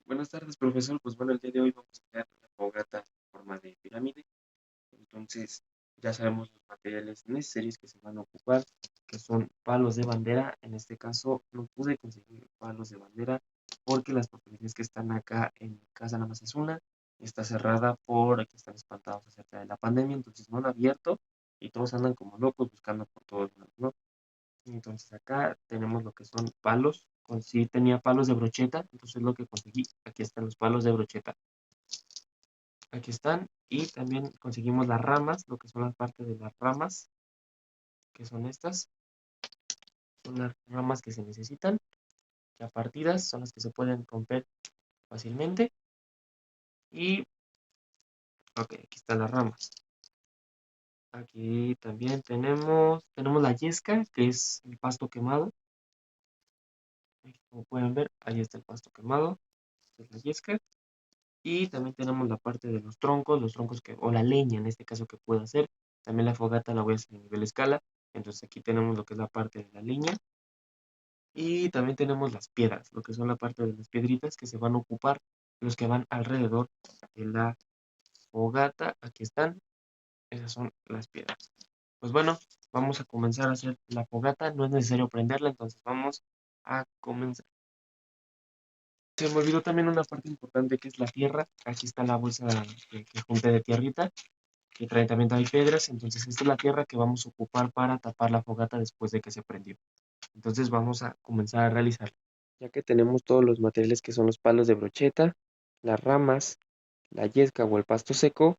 Buenas tardes, profesor. Pues bueno, el día de hoy vamos a crear la fogata en forma de pirámide. Entonces, ya sabemos los materiales necesarios que se van a ocupar, que son palos de bandera. En este caso, no pude conseguir palos de bandera porque las papelerías que están acá en mi casa nada más es una. Está cerrada porque están espantados acerca de la pandemia, entonces no han abierto y todos andan como locos buscando por todos lados, ¿no? Entonces acá tenemos lo que son palos. Sí tenía palos de brocheta, entonces lo que conseguí, aquí están los palos de brocheta. Aquí están. Y también conseguimos las ramas, lo que son las partes de las ramas, que son estas. Son las ramas que se necesitan, ya partidas, son las que se pueden romper fácilmente. Y, ok, aquí están las ramas. Aquí también tenemos la yesca, que es el pasto quemado. Como pueden ver, ahí está el pasto quemado, esta es la yesca. Y también tenemos la parte de los troncos o la leña en este caso que puedo hacer. También la fogata la voy a hacer a nivel escala. Entonces aquí tenemos lo que es la parte de la leña. Y también tenemos las piedras, lo que son la parte de las piedritas que se van a ocupar, los que van alrededor de la fogata. Aquí están, esas son las piedras. Pues bueno, vamos a comenzar a hacer la fogata. No es necesario prenderla, entonces vamos a comenzar. Se me olvidó también una parte importante que es la tierra. Aquí está la bolsa que junté de tierrita, que trae también piedras. Entonces esta es la tierra que vamos a ocupar para tapar la fogata después de que se prendió. Entonces vamos a comenzar a realizar. Ya que tenemos todos los materiales que son los palos de brocheta, las ramas, la yesca o el pasto seco,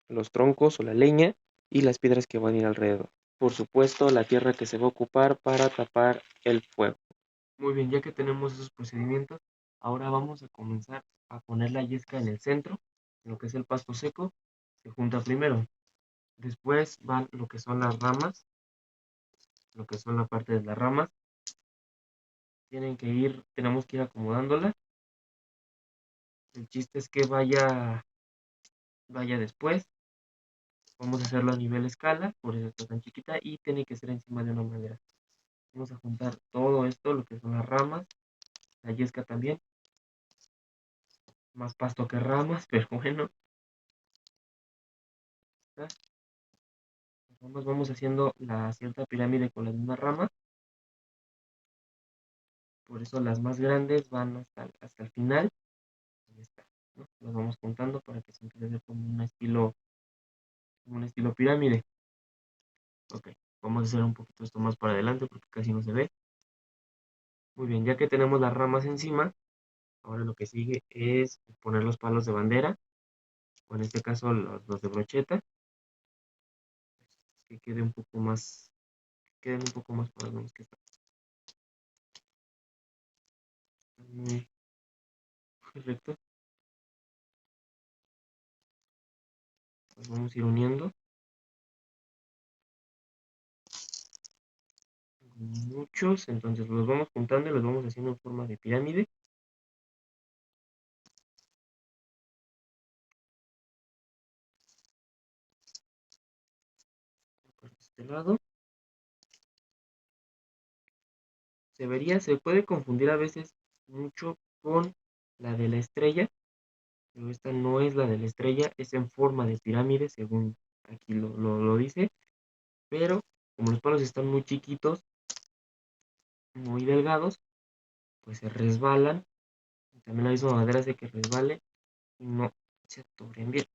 los troncos o la leña y las piedras que van a ir alrededor. Por supuesto, la tierra que se va a ocupar para tapar el fuego. Muy bien, ya que tenemos esos procedimientos, ahora vamos a comenzar a poner la yesca en el centro, en lo que es el pasto seco, se junta primero. Después van lo que son las ramas, lo que son la parte de las ramas. Tenemos que ir acomodándola. El chiste es que vaya después. Vamos a hacerlo a nivel escala, por eso está tan chiquita y tiene que ser encima de una madera. Vamos a juntar todo esto, lo que son las ramas, la yesca también, más pasto que ramas, pero bueno. Vamos haciendo la cierta pirámide con las mismas ramas, por eso las más grandes van hasta el final. Ahí está, ¿no? Las vamos juntando para que se empiece a ver como un estilo pirámide. Ok, vamos a hacer un poquito esto más para adelante porque casi no se ve. Muy bien, ya que tenemos las ramas encima, ahora lo que sigue es poner los palos de bandera, o en este caso los de brocheta, que queden un poco más por lo menos que está muy recto. Pues vamos a ir uniendo muchos, entonces los vamos juntando y los vamos haciendo en forma de pirámide. Por este lado. Se puede confundir a veces mucho con la de la estrella, pero esta no es la de la estrella, es en forma de pirámide, según aquí lo dice, pero como los palos están muy chiquitos, muy delgados, pues se resbalan. Y también la misma madera hace que resbale y no se atoren bien.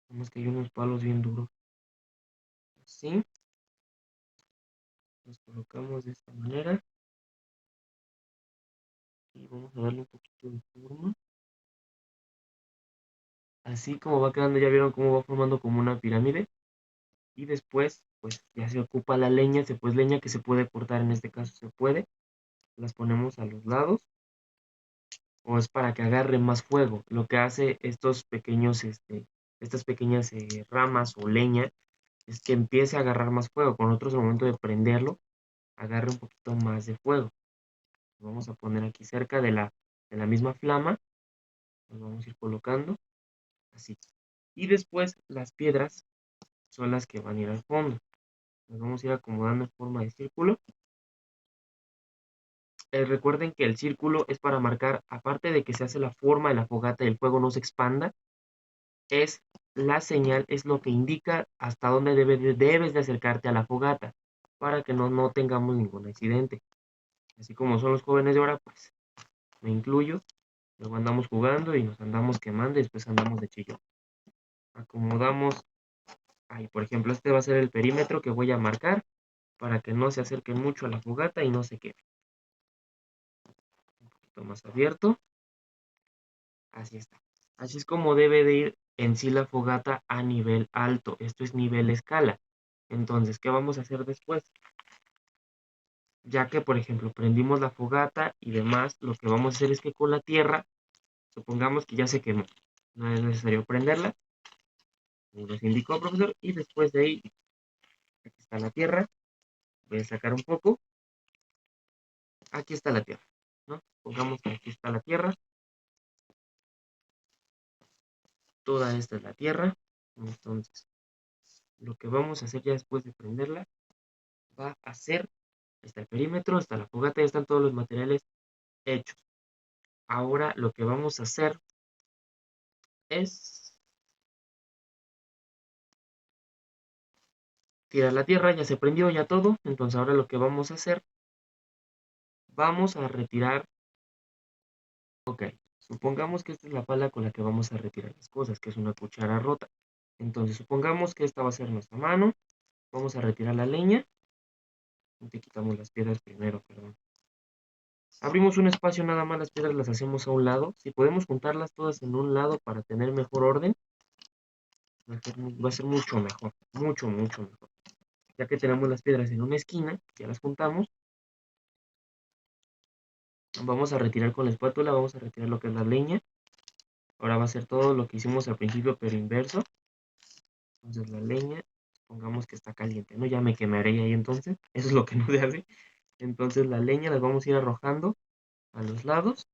Vemos que hay unos palos bien duros. Así, los colocamos de esta manera y vamos a darle un poquito de forma. Así como va quedando, ya vieron cómo va formando como una pirámide. Y después, pues ya se ocupa la leña, leña que se puede cortar, en este caso se puede. Las ponemos a los lados o es para que agarre más fuego. Lo que hace estas pequeñas ramas o leña es que empiece a agarrar más fuego. Con otros, al momento de prenderlo, agarre un poquito más de fuego. Lo vamos a poner aquí cerca de la misma flama. Lo vamos a ir colocando así. Y después las piedras son las que van a ir al fondo. Las vamos a ir acomodando en forma de círculo. Recuerden que el círculo es para marcar, aparte de que se hace la forma de la fogata y el fuego no se expanda, es la señal, es lo que indica hasta dónde debes de acercarte a la fogata para que no tengamos ningún accidente. Así como son los jóvenes de ahora, pues me incluyo, luego andamos jugando y nos andamos quemando y después andamos de chillón. Acomodamos ahí, por ejemplo, este va a ser el perímetro que voy a marcar para que no se acerquen mucho a la fogata y no se quede. Un poquito más abierto. Así está. Así es como debe de ir en sí la fogata a nivel alto. Esto es nivel escala. Entonces, ¿qué vamos a hacer después? Ya que, por ejemplo, prendimos la fogata y demás, lo que vamos a hacer es que con la tierra, supongamos que ya se quemó. No es necesario prenderla, como nos indicó el profesor, y después de ahí, aquí está la tierra. Voy a sacar un poco. Aquí está la tierra, ¿no? Pongamos que aquí está la tierra. Toda esta es la tierra. Entonces, lo que vamos a hacer ya después de prenderla va a ser, está el perímetro, está la fogata, ya están todos los materiales hechos. Ahora lo que vamos a hacer es tirar la tierra, ya se prendió, ya todo. Entonces ahora lo que vamos a hacer, vamos a retirar, ok, supongamos que esta es la pala con la que vamos a retirar las cosas, que es una cuchara rota. Entonces supongamos que esta va a ser nuestra mano, vamos a retirar la leña, te quitamos las piedras primero, perdón. Abrimos un espacio, nada más las piedras las hacemos a un lado. Si podemos juntarlas todas en un lado para tener mejor orden, va a ser mucho mejor, mucho, mucho mejor. Ya que tenemos las piedras en una esquina, ya las juntamos, vamos a retirar con la espátula, vamos a retirar lo que es la leña. Ahora va a ser todo lo que hicimos al principio, pero inverso. Entonces la leña, pongamos que está caliente, ¿no? Ya me quemaré ahí entonces, eso es lo que no se hace. Entonces la leña la vamos a ir arrojando a los lados.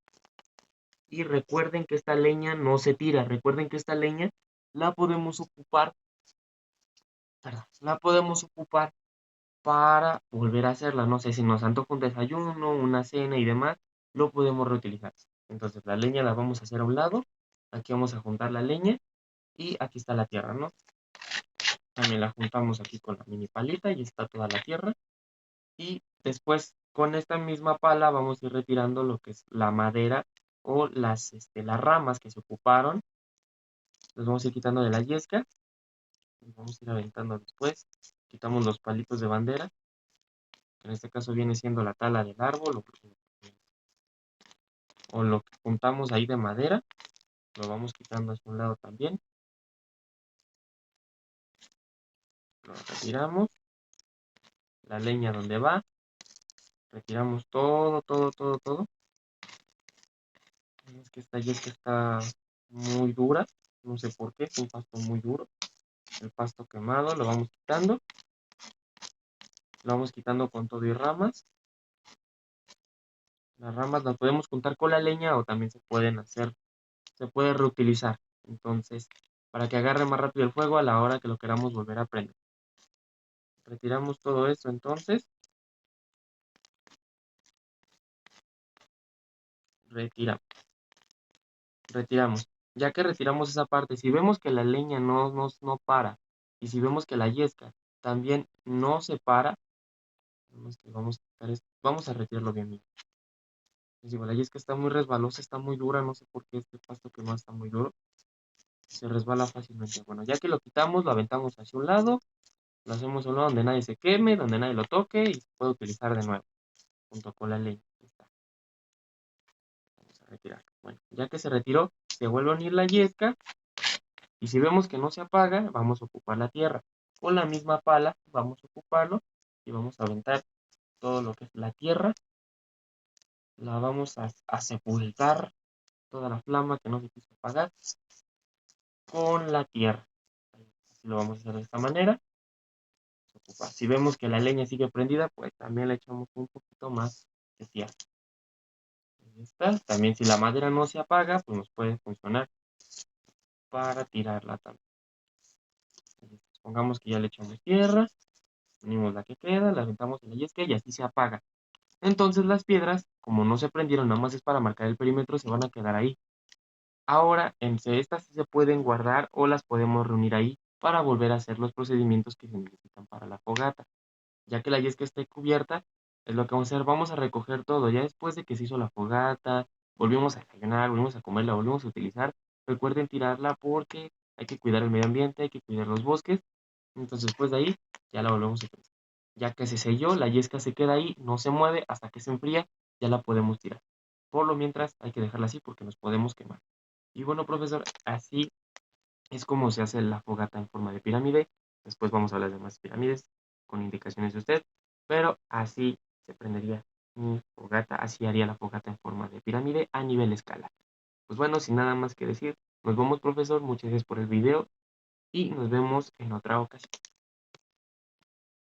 Y recuerden que esta leña no se tira, recuerden que esta leña la podemos ocupar, perdón, la podemos ocupar para volver a hacerla. No sé si nos antoja un desayuno, una cena y demás, lo podemos reutilizar. Entonces la leña la vamos a hacer a un lado, aquí vamos a juntar la leña y aquí está la tierra, ¿no? También la juntamos aquí con la mini palita y está toda la tierra. Y después con esta misma pala vamos a ir retirando lo que es la madera o las ramas que se ocuparon. Los vamos a ir quitando de la yesca. Los vamos a ir aventando después. Quitamos los palitos de bandera, que en este caso viene siendo la tala del árbol o lo que juntamos ahí de madera. Lo vamos quitando hacia un lado también. Lo retiramos. La leña donde va. Retiramos todo, todo, todo, todo. Es que esta yesca está muy dura. No sé por qué, es un pasto muy duro. El pasto quemado lo vamos quitando. Lo vamos quitando con todo y ramas. Las ramas las podemos juntar con la leña o también se puede reutilizar. Entonces, para que agarre más rápido el fuego a la hora que lo queramos volver a prender. Retiramos todo esto entonces. Retiramos. Retiramos. Ya que retiramos esa parte, si vemos que la leña no para y si vemos que la yesca también no se para, vamos a retirarlo bien, bien. Les digo, la yesca está muy resbalosa, está muy dura, no sé por qué este pasto que no está muy duro, se resbala fácilmente. Bueno, ya que lo quitamos, lo aventamos hacia un lado, lo hacemos a un lado donde nadie se queme, donde nadie lo toque y se puede utilizar de nuevo, junto con la leña. Ahí está. Vamos a retirar. Bueno, ya que se retiró, se vuelve a unir la yesca y si vemos que no se apaga, vamos a ocupar la tierra. Con la misma pala vamos a ocuparlo y vamos a aventar todo lo que es la tierra. La vamos a sepultar, toda la flama que no se quiso apagar, con la tierra. Lo vamos a hacer de esta manera. Si vemos que la leña sigue prendida, pues también le echamos un poquito más de tierra. Ahí está. También si la madera no se apaga, pues nos puede funcionar para tirarla también. Pongamos que ya le echamos tierra, unimos la que queda, la aventamos en la yesca y así se apaga. Entonces las piedras como no se prendieron, nada más es para marcar el perímetro, se van a quedar ahí. Ahora, entre estas sí se pueden guardar o las podemos reunir ahí para volver a hacer los procedimientos que se necesitan para la fogata. Ya que la yesca esté cubierta, es lo que vamos a hacer, vamos a recoger todo. Ya después de que se hizo la fogata, volvimos a desayunar, volvimos a comer, la volvimos a utilizar, recuerden tirarla porque hay que cuidar el medio ambiente, hay que cuidar los bosques. Entonces, después de ahí, ya la volvemos a utilizar. Ya que se selló, la yesca se queda ahí, no se mueve hasta que se enfría, ya la podemos tirar. Por lo mientras, hay que dejarla así porque nos podemos quemar. Y bueno, profesor, así es como se hace la fogata en forma de pirámide. Después vamos a las demás pirámides con indicaciones de usted, pero así se prendería mi fogata, así haría la fogata en forma de pirámide a nivel escala. Pues bueno, sin nada más que decir, nos vemos, profesor, muchas gracias por el video y nos vemos en otra ocasión.